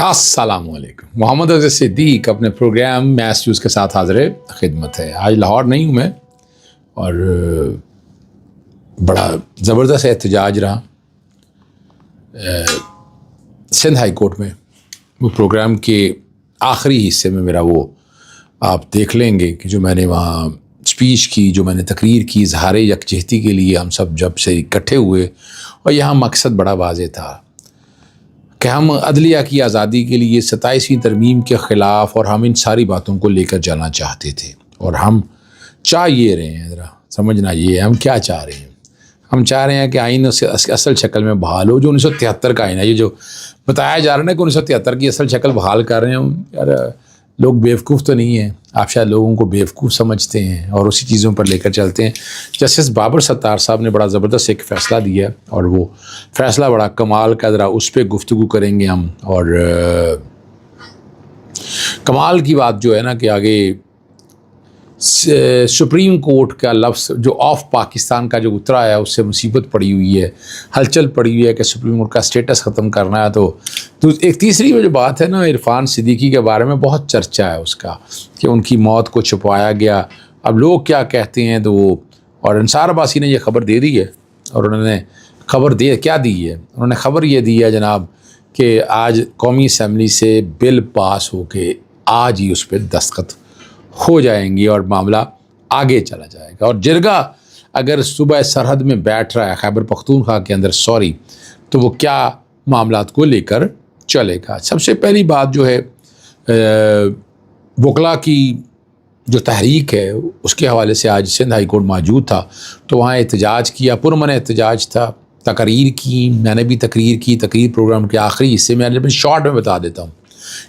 السلام علیکم. محمد عزیز صدیق اپنے پروگرام میس نیوز کے ساتھ حاضر خدمت ہے. آج لاہور نہیں ہوں میں اور بڑا زبردست احتجاج رہا سندھ ہائی کورٹ میں. وہ پروگرام کے آخری حصے میں میرا وہ آپ دیکھ لیں گے کہ جو میں نے وہاں اسپیچ کی، جو میں نے تقریر کی اظہار یکجہتی کے لیے ہم سب جب سے اکٹھے ہوئے. اور یہاں مقصد بڑا واضح تھا کہ ہم عدلیہ کی آزادی کے لیے 27ویں ترمیم کے خلاف اور ہم ان ساری باتوں کو لے کر چلنا چاہتے تھے. اور ہم چاہ یہ رہے ہیں، ذرا سمجھنا یہ ہم کیا چاہ رہے ہیں. ہم چاہ رہے ہیں کہ آئین اصل شکل میں بحال ہو. جو 1973 کا آئین ہے، یہ جو بتایا جا رہا ہے کہ 1973 کی اصل شکل بحال کر رہے ہیں، یار لوگ بیوقوف تو نہیں ہیں. آپ شاید لوگوں کو بیوقوف سمجھتے ہیں اور اسی چیزوں پر لے کر چلتے ہیں. جسٹس بابر ستار صاحب نے بڑا زبردست ایک فیصلہ دیا اور وہ فیصلہ بڑا کمال کا، ذرا اس پہ گفتگو کریں گے ہم. اور کمال کی بات جو ہے نا کہ آگے سپریم کورٹ کا لفظ جو آف پاکستان کا جو اترا ہے، اس سے مصیبت پڑی ہوئی ہے، ہلچل پڑی ہوئی ہے کہ سپریم کورٹ کا اسٹیٹس ختم کرنا ہے. تو ایک تیسری جو بات ہے نا، عرفان صدیقی کے بارے میں بہت چرچا ہے اس کا کہ ان کی موت کو چھپایا گیا. اب لوگ کیا کہتے ہیں تو وہ، اور انصار عباسی نے یہ خبر دے دی ہے. اور انہوں نے خبر کیا دی ہے؟ انہوں نے خبر یہ دی ہے جناب کہ آج قومی اسمبلی سے بل پاس ہو کے آج ہی اس پہ دستخط ہو جائیں گی اور معاملہ آگے چلا جائے گا. اور جرگہ اگر صوبہ سرحد میں بیٹھ رہا ہے خیبر پختونخوا کے اندر تو وہ کیا معاملات کو لے کر چلے گا. سب سے پہلی بات جو ہے وکلا کی جو تحریک ہے اس کے حوالے سے آج سندھ ہائی کورٹ موجود تھا تو وہاں احتجاج کیا، پرامن احتجاج تھا. تقریر کی، میں نے بھی تقریر کی. تقریر پروگرام کے آخری حصے میں اپنے شارٹ میں بتا دیتا ہوں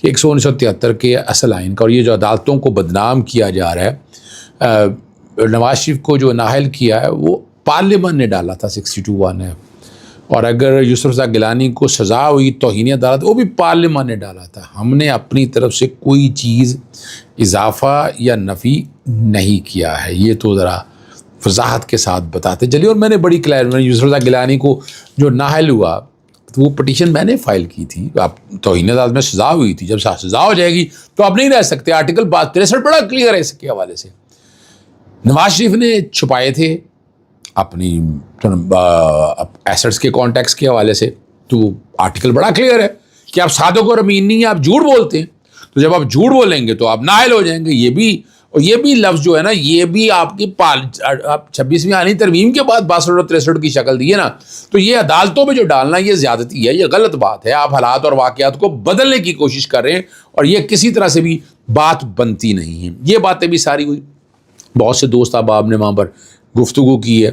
کہ 1973 کے اصل آئین کا اور یہ جو عدالتوں کو بدنام کیا جا رہا ہے، نواز شریف کو جو نااہل کیا ہے وہ پارلیمان نے ڈالا تھا 62 نے. اور اگر یوسف رضا گیلانی کو سزا ہوئی توہین عدالت، وہ بھی پارلیمان نے ڈالا تھا. ہم نے اپنی طرف سے کوئی چیز اضافہ یا نفی نہیں کیا ہے. یہ تو ذرا وضاحت کے ساتھ بتاتے چلیے. اور میں نے بڑی یوسف رضا گیلانی کو جو نااہل ہوا تو وہ پٹیشن میں نے فائل کی تھی. آپ توہین عدالت میں سزا ہوئی تھی، جب سزا ہو جائے گی تو آپ نہیں رہ سکتے. آرٹیکل 63 بڑا کلیئر ہے اس کے حوالے سے. نواز شریف نے چھپائے تھے اپنی ایسٹس کے کانٹیکس کے حوالے سے، تو آرٹیکل بڑا کلیئر ہے کہ آپ صادق اور امین نہیں ہیں، آپ جھوٹ بولتے ہیں. تو جب آپ جھوٹ بولیں گے تو آپ نااہل ہو جائیں گے. یہ بھی لفظ جو ہے نا، یہ بھی آپ کی 26ویں آئینی ترمیم کے بعد 62 اور 63 کی شکل دی ہے نا، تو یہ عدالتوں میں جو ڈالنا یہ زیادتی ہے، یہ غلط بات ہے. آپ حالات اور واقعات کو بدلنے کی کوشش کر رہے ہیں اور یہ کسی طرح سے بھی بات بنتی نہیں ہے. یہ باتیں بھی ساری ہوئی. بہت سے دوست احباب نے وہاں پر گفتگو کی ہے.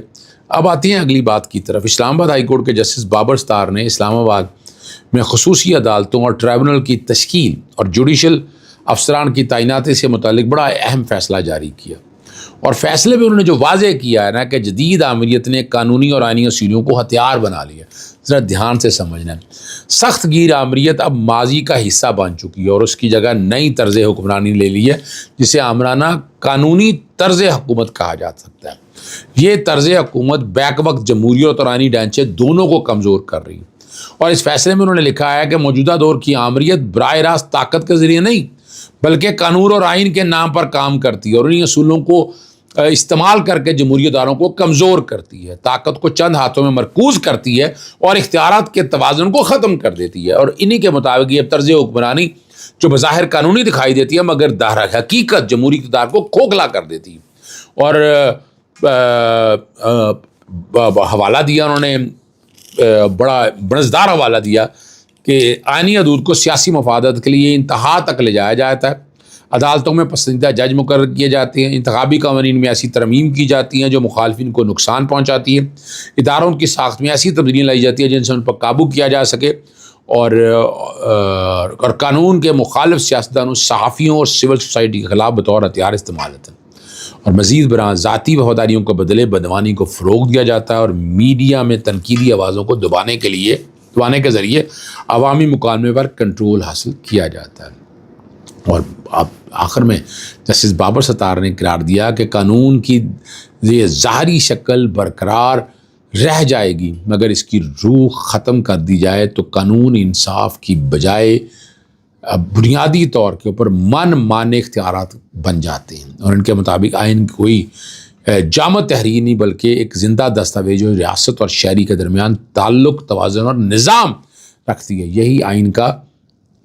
اب آتی ہیں اگلی بات کی طرف. اسلام آباد ہائی کورٹ کے جسٹس بابر ستار نے اسلام آباد میں خصوصی عدالتوں اور ٹرائبونل کی تشکیل اور جوڈیشل افسران کی تعیناتی سے متعلق بڑا اہم فیصلہ جاری کیا. اور فیصلے میں انہوں نے جو واضح کیا ہے نا کہ جدید آمریت نے قانونی اور آئینی اصولوں کو ہتھیار بنا لیا. ذرا دھیان سے سمجھنا ہے. سخت گیر آمریت اب ماضی کا حصہ بن چکی ہے اور اس کی جگہ نئی طرز حکمرانی لے لی ہے، جسے آمرانہ قانونی طرز حکومت کہا جا سکتا ہے. یہ طرز حکومت بیک وقت جمہوریت اور آئینی ڈھانچے دونوں کو کمزور کر رہی ہے. اور اس فیصلے میں انہوں نے لکھا ہے کہ موجودہ دور کی آمریت براہ راست طاقت کے ذریعے نہیں بلکہ قانون اور آئین کے نام پر کام کرتی ہے اور انہیں اصولوں کو استعمال کر کے جمہوریت داروں کو کمزور کرتی ہے، طاقت کو چند ہاتھوں میں مرکوز کرتی ہے اور اختیارات کے توازن کو ختم کر دیتی ہے. اور انہی کے مطابق یہ طرز حکمرانی جو بظاہر قانونی دکھائی دیتی ہے مگر در حقیقت جمہوری اقتدار کو کھوکھلا کر دیتی ہے. اور حوالہ دیا انہوں نے، بڑا بنسدار حوالہ دیا کہ آئینی حدود کو سیاسی مفادات کے لیے انتہا تک لے جایا جاتا ہے. عدالتوں میں پسندیدہ جج مقرر کیے جاتے ہیں. انتخابی قوانین میں ایسی ترمیم کی جاتی ہیں جو مخالفین کو نقصان پہنچاتی ہے. اداروں کی ساخت میں ایسی تبدیلیاں لائی جاتی ہیں جن سے ان پر قابو کیا جا سکے. اور قانون کے مخالف سیاستدانوں، صحافیوں اور سول سوسائٹی کے خلاف بطور ہتھیار استعمال ہوتے ہیں. اور مزید برآں ذاتی وفاداریوں کو بدلے بدعنوانی کو فروغ دیا جاتا ہے اور میڈیا میں تنقیدی آوازوں کو دبانے کے ذریعے عوامی مکالمے پر کنٹرول حاصل کیا جاتا ہے. اور اب آخر میں جسٹس بابر ستار نے قرار دیا کہ قانون کی یہ ظاہری شکل برقرار رہ جائے گی مگر اس کی روح ختم کر دی جائے تو قانون انصاف کی بجائے بنیادی طور کے اوپر من مانے اختیارات بن جاتے ہیں، اور ان کے مطابق آئین کوئی جامع تحریر نہیں بلکہ ایک زندہ دستاویز جو ریاست اور شہری کے درمیان تعلق، توازن اور نظام رکھتی ہے۔ یہی آئین کا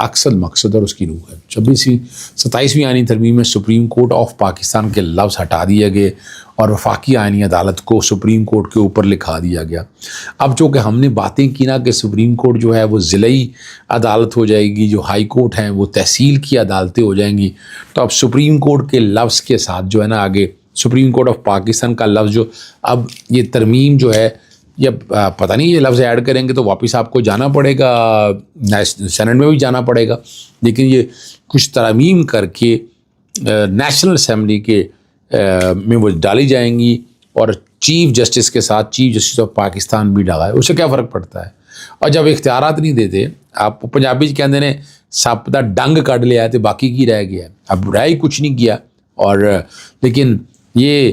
اکثر مقصد اور اس کی روح ہے۔ 27ویں آئینی ترمیم میں سپریم کورٹ آف پاکستان کے لفظ ہٹا دیے گئے اور وفاقی آئینی عدالت کو سپریم کورٹ کے اوپر لکھا دیا گیا۔ اب چونکہ ہم نے باتیں کی نا کہ سپریم کورٹ جو ہے وہ ضلعی عدالت ہو جائے گی، جو ہائی کورٹ ہیں وہ تحصیل کی عدالتیں ہو جائیں گی، تو اب سپریم کورٹ کے لفظ کے ساتھ جو ہے نا آگے سپریم کورٹ آف پاکستان کا لفظ جو اب یہ ترمیم جو ہے یہ پتہ نہیں یہ لفظ ایڈ کریں گے تو واپس آپ کو جانا پڑے گا، سینٹ میں بھی جانا پڑے گا، لیکن یہ کچھ ترمیم کر کے نیشنل اسمبلی کے میں وہ ڈالی جائیں گی، اور چیف جسٹس کے ساتھ چیف جسٹس آف پاکستان بھی ڈالا ہے، اس سے کیا فرق پڑتا ہے؟ اور جب اختیارات نہیں دیتے، آپ پنجابی چ کہتے ہیں سپ دا ڈنگ کڈ لیا ہے تو باقی کی رہ گیا ہے، اب رہ ہی کچھ نہیں کیا، اور لیکن یہ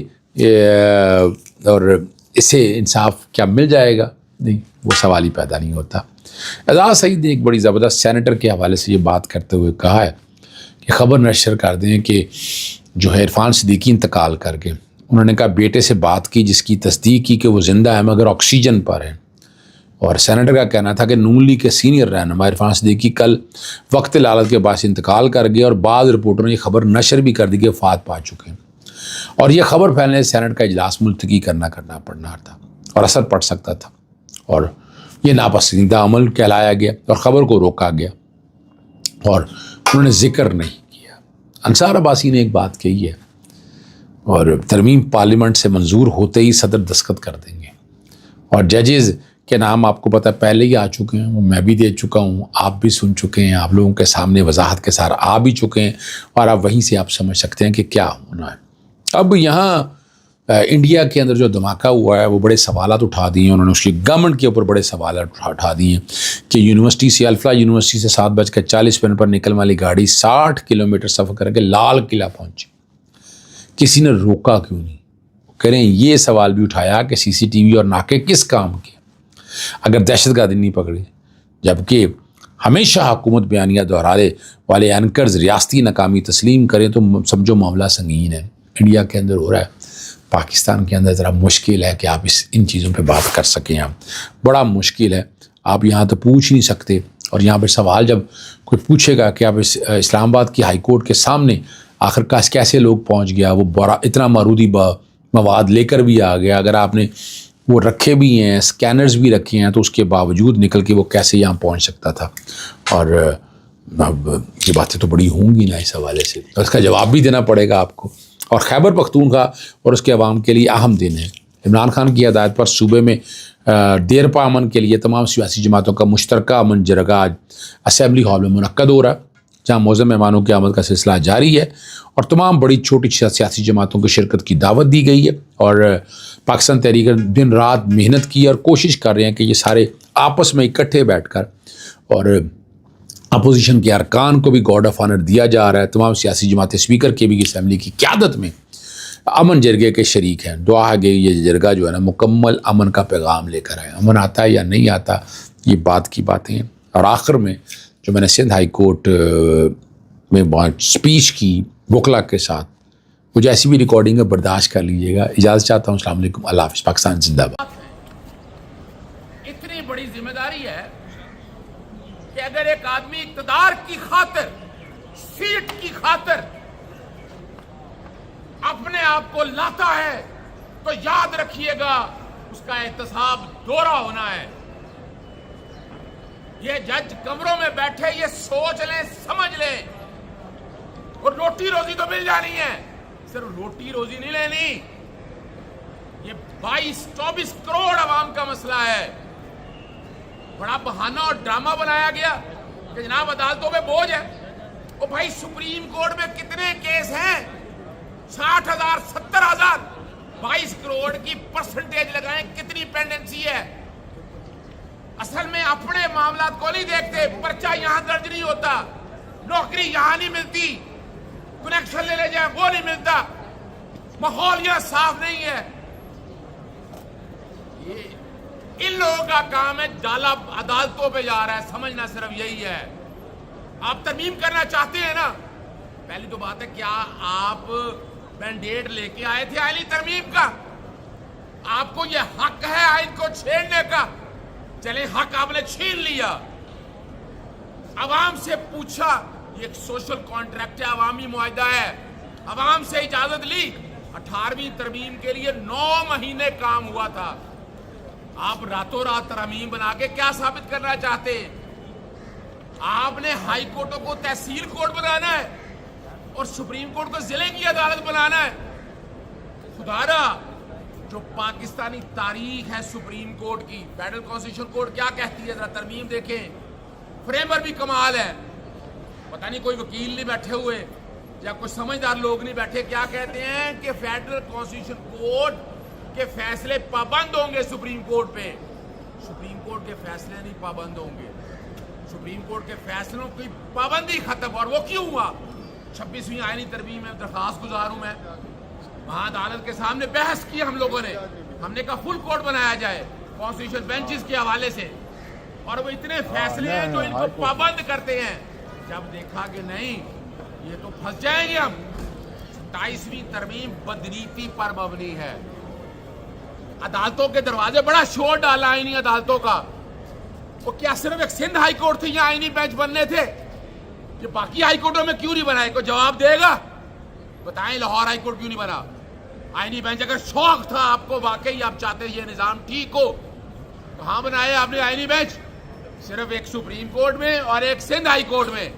اور اس سے انصاف کیا مل جائے گا؟ نہیں، وہ سوال ہی پیدا نہیں ہوتا۔ اعجاز سعید نے ایک بڑی زبردست سینیٹر کے حوالے سے یہ بات کرتے ہوئے کہا ہے کہ خبر نشر کر دیں کہ جو ہے عرفان صدیقی انتقال کر گئے، انہوں نے کہا بیٹے سے بات کی جس کی تصدیق کی کہ وہ زندہ ہے مگر آکسیجن پر ہیں، اور سینیٹر کا کہنا تھا کہ نون لیگ کے سینئر رہنما عرفان صدیقی کل وقت لالت کے باعث انتقال کر گئے، اور بعض رپورٹروں نے یہ خبر نشر بھی کر دی کہ وفات پا چکے ہیں، اور یہ خبر پھیلنے سے سینٹ کا اجلاس ملتوی کرنا پڑنا تھا اور اثر پڑ سکتا تھا، اور یہ ناپسندیدہ عمل کہلایا گیا اور خبر کو روکا گیا، اور انہوں نے ذکر نہیں کیا۔ انصار عباسی نے ایک بات کہی ہے، اور ترمیم پارلیمنٹ سے منظور ہوتے ہی صدر دستخط کر دیں گے، اور ججز کے نام آپ کو پتہ پہلے ہی آ چکے ہیں، وہ میں بھی دے چکا ہوں، آپ بھی سن چکے ہیں، آپ لوگوں کے سامنے وضاحت کے ساتھ آ بھی چکے ہیں، اور آپ وہیں سے آپ سمجھ سکتے ہیں کہ کیا ہونا ہے۔ اب یہاں انڈیا کے اندر جو دھماکہ ہوا ہے وہ بڑے سوالات اٹھا دیے ہیں، انہوں نے اس کی گورنمنٹ کے اوپر بڑے سوالات اٹھا دیے ہیں کہ یونیورسٹی سے الفلا یونیورسٹی سے 7:40 پر نکلنے والی گاڑی 60 کلومیٹر سفر کر کے لال قلعہ پہنچی، کسی نے روکا کیوں نہیں؟ کہہ رہے ہیں یہ سوال بھی اٹھایا کہ سی سی ٹی وی اور ناکے کس کام کے اگر دہشت گردی نہیں پکڑی، جبکہ ہمیشہ حکومت بیانیہ دہرانے والے اینکرز ریاستی ناکامی تسلیم کریں تو سمجھو معاملہ سنگین ہے۔ انڈیا کے اندر ہو رہا ہے، پاکستان کے اندر ذرا مشکل ہے کہ آپ ان چیزوں پہ بات کر سکیں، آپ بڑا مشکل ہے، آپ یہاں تو پوچھ نہیں سکتے، اور یہاں پہ سوال جب کوئی پوچھے گا کہ آپ اسلام آباد کی ہائی کورٹ کے سامنے آخر کیسے لوگ پہنچ گیا، وہ بڑا اتنا مارودی مواد لے کر بھی آ گیا، اگر آپ نے وہ رکھے بھی ہیں، اسکینرز بھی رکھے ہیں، تو اس کے باوجود نکل کے وہ کیسے یہاں پہنچ سکتا تھا؟ اور اب یہ باتیں تو بڑی ہوں گی نا اس حوالے سے، تو اس کا جواب بھی دینا پڑے گا آپ کو۔ اور خیبر پختونخوا اور اس کے عوام کے لیے اہم دن ہے۔ عمران خان کی ہدایت پر صوبے میں دیرپا امن کے لیے تمام سیاسی جماعتوں کا مشترکہ امن جرگہ اسمبلی ہال میں منعقد ہو رہا ہے، جہاں معظم مہمانوں کی آمد کا سلسلہ جاری ہے، اور تمام بڑی چھوٹی سیاسی جماعتوں کی شرکت کی دعوت دی گئی ہے، اور پاکستان تحریک دن رات محنت کی اور کوشش کر رہے ہیں کہ یہ سارے آپس میں اکٹھے بیٹھ کر، اور اپوزیشن کے ارکان کو بھی گارڈ آف آنر دیا جا رہا ہے، تمام سیاسی جماعتیں اسپیکر کے بھی اسمبلی کی قیادت میں امن جرگے کے شریک ہیں۔ دعا ہے کہ یہ جرگہ جو ہے نا مکمل امن کا پیغام لے کر آئے، امن آتا ہے یا نہیں آتا یہ بات کی باتیں ہیں۔ اور آخر میں جو میں نے سندھ ہائی کورٹ میں اسپیچ کی وکلا کے ساتھ، وہ جیسی بھی ریکارڈنگ ہے برداشت کر لیجیے گا۔ اجازت چاہتا ہوں، السلام علیکم، اللہ حافظ، پاکستان زندہ باد۔ اتنی بڑی ذمہ داری ہے کہ اگر ایک آدمی اقتدار کی خاطر، سیٹ کی خاطر اپنے آپ کو لاتا ہے تو یاد رکھیے گا اس کا احتساب دوہرا ہونا ہے۔ یہ جج کمروں میں بیٹھے یہ سوچ لیں، سمجھ لیں، اور روٹی روزی تو مل جانی ہے، صرف روٹی روزی نہیں لینی۔ یہ 22-24 کروڑ عوام کا مسئلہ ہے۔ بڑا بہانہ اور ڈرامہ بنایا گیا کہ جناب عدالتوں میں بوجھ ہے۔ او بھائی سپریم کورٹ میں کتنے کیس ہیں؟ 60,000 70,000، 22 کروڑ کی پرسنٹیج لگائیں کتنی پینڈنسی ہے۔ اصل میں اپنے معاملات کو نہیں دیکھتے، پرچہ یہاں درج نہیں ہوتا، نوکری یہاں نہیں ملتی، کنیکشن لے لے جائیں وہ نہیں ملتا، ماحول یہاں صاف نہیں ہے۔ ان لوگوں کا کام ہے ڈالا عدالتوں پہ جا رہا ہے، سمجھنا صرف یہی ہے۔ آپ ترمیم کرنا چاہتے ہیں نا. پہلی تو بات ہے کیا آپ مینڈیٹ لے کے آئے تھے آئینی ترمیم کا؟ آپ کو یہ حق ہے آئین کو چھیڑنے کا؟ چلے حق آپ نے چھین لیا. عوام سے پوچھا, یہ ایک سوشل کانٹریکٹ ہے, عوامی معاہدہ ہے, عوام سے اجازت لی. 18ویں ترمیم کے لیے 9 مہینے کام ہوا تھا. آپ راتوں رات ترمیم بنا کے کیا ثابت کرنا چاہتے ہیں؟ آپ نے ہائی کورٹوں کو تحصیل کورٹ بنانا ہے اور سپریم کورٹ کو ضلع کی عدالت بنانا ہے. خدا را, جو پاکستانی تاریخ ہے سپریم کورٹ کی, فیڈرل کانسٹیٹیوشن کورٹ کیا کہتی ہے ذرا ترمیم دیکھیں. فریمر بھی کمال ہے, پتہ نہیں کوئی وکیل نہیں بیٹھے ہوئے یا کوئی سمجھدار لوگ نہیں بیٹھے. کیا کہتے ہیں کہ فیڈرل کانسٹیٹیوشن کورٹ کے فیصلے پابند ہوں گے سپریم کورٹ پہ. سپریم کورٹ کے فیصلے نہیں پابند ہوں گے. سپریم کورٹ کے فیصلوں کی پابندی ختم. اور وہ کیوں ہوا؟ 26ویں آئینی ترمیم میں درخواست گزار ہوں میں, وہاں عدالت کے سامنے بحث کی ہم لوگوں نے. ہم نے کہا فل کورٹ بنایا جائے کانسٹیٹیوشن بینچز کے حوالے سے, اور وہ اتنے فیصلے ہیں جو ان کو پابند کرتے ہیں. جب دیکھا کہ نہیں یہ تو پھنس جائیں گے ہم. 27ویں ترمیم بدنیتی پر مبنی ہے. عدالتوں کے دروازے بڑا شور ڈالا آئینی عدالتوں کا. وہ کیا صرف ایک سندھ ہائی کورٹ تھی یا آئینی بینچ بننے تھے؟ یہ باقی ہائی کورٹوں میں کیوں نہیں بنائے؟ کوئی جواب دے گا؟ بتائیں لاہور ہائی کورٹ کیوں نہیں بنا آئینی بینچ؟ اگر شوق تھا آپ کو, واقعی آپ چاہتے یہ نظام ٹھیک ہو, کہاں بنائے آپ نے آئینی بینچ؟ صرف ایک سپریم کورٹ میں اور ایک سندھ ہائی کورٹ میں.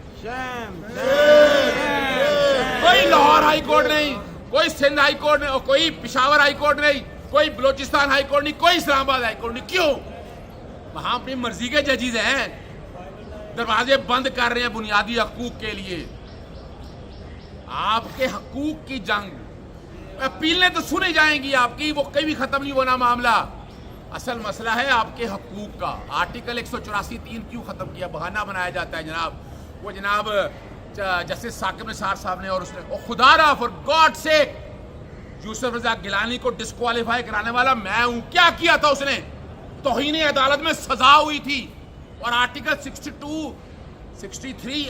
کوئی لاہور ہائی کورٹ نہیں, کوئی سندھ ہائی کورٹ نہیں, اور کوئی پشاور ہائی کورٹ نہیں, کوئی بلوچستان ہائی کورٹ نہیں, کوئی اسلام آباد ہائی کورٹ نہیں. کیوں؟ وہاں اپنی مرضی کے ججز ہیں, دروازے بند کر رہے ہیں بنیادی حقوق کے لیے. آپ کے حقوق کی جنگ, اپیلیں تو سنی جائیں گی آپ کی, وہ کبھی ختم نہیں ہونا معاملہ. اصل مسئلہ ہے آپ کے حقوق کا. آرٹیکل 184(3) کیوں ختم کیا؟ بہانہ بنایا جاتا ہے جناب. وہ جناب جسٹس ثاقب نثار صاحب نے اور اس نے, خدا را فار گاڈ سیک, یوسف رضا گیلانی کو ڈسکوالیفائی کرانے والا میں ہوں. کیا کیا تھا اس نے؟ توہین عدالت میں سزا ہوئی تھی, اور آرٹیکل 62 63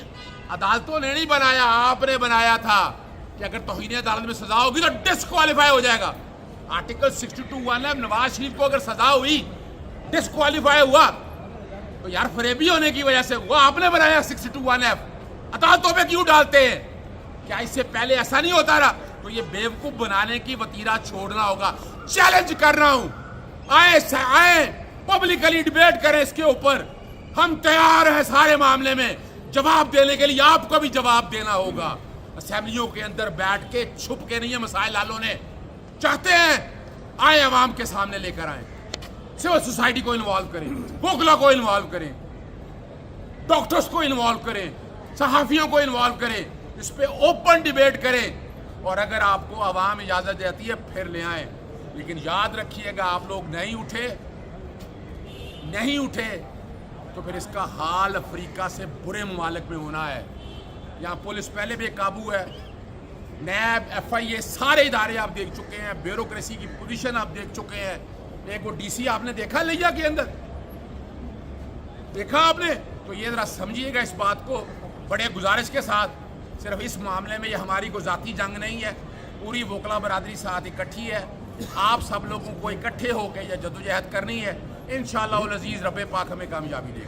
عدالتوں نے نہیں بنایا, آپ نے بنایا تھا کہ اگر توہین عدالت میں سزا ہوگی تو ڈسکوالیفائی ہو جائے گا. آرٹیکل 62(1) نواز شریف کو اگر سزا ہوئی, ڈسکوالیفائی ہوا, تو یار فریبی ہونے کی وجہ سے وہ آپ نے بنایا 62(1)(f). عدالتوں پہ کیوں ڈالتے ہیں؟ کیا اس سے پہلے ایسا نہیں ہوتا رہا؟ تو یہ بیوقوف بنانے کی وتیرہ چھوڑنا ہوگا. چیلنج کر رہا ہوں, آئیں پبلکلی ڈیبیٹ کریں اس کے اوپر. ہم تیار ہیں سارے معاملے میں جواب دینے کے لیے. آپ کو بھی جواب دینا ہوگا. اسمبلیوں کے اندر بیٹھ کے چھپ کے نہیں ہے مسائل حل نے. چاہتے ہیں آئیں عوام کے سامنے لے کر آئیں, سول سوسائٹی کو انوالو کریں, وکلا کو انوالو کریں, ڈاکٹرز کو انوالو کریں, صحافیوں کو انوالو کریں, اس پہ اوپن ڈیبیٹ کریں. اور اگر آپ کو عوام اجازت دیتی ہے پھر لے آئیں. لیکن یاد رکھیے گا, آپ لوگ نہیں اٹھے تو پھر اس کا حال افریقہ سے برے ممالک میں ہونا ہے. یہاں پولیس پہلے بے قابو ہے, نیب, FIA, سارے ادارے آپ دیکھ چکے ہیں, بیوروکریسی کی پوزیشن آپ دیکھ چکے ہیں. ایک وہ DC آپ نے دیکھا لیا کے اندر, دیکھا آپ نے. تو یہ ذرا سمجھیے گا اس بات کو بڑے گزارش کے ساتھ. صرف اس معاملے میں یہ ہماری کو ذاتی جنگ نہیں ہے, پوری وکلا برادری ساتھ اکٹھی ہے. آپ سب لوگوں کو اکٹھے ہو کے یہ جدوجہد کرنی ہے. انشاءاللہ العزیز رب پاک ہمیں کامیابی دے گا.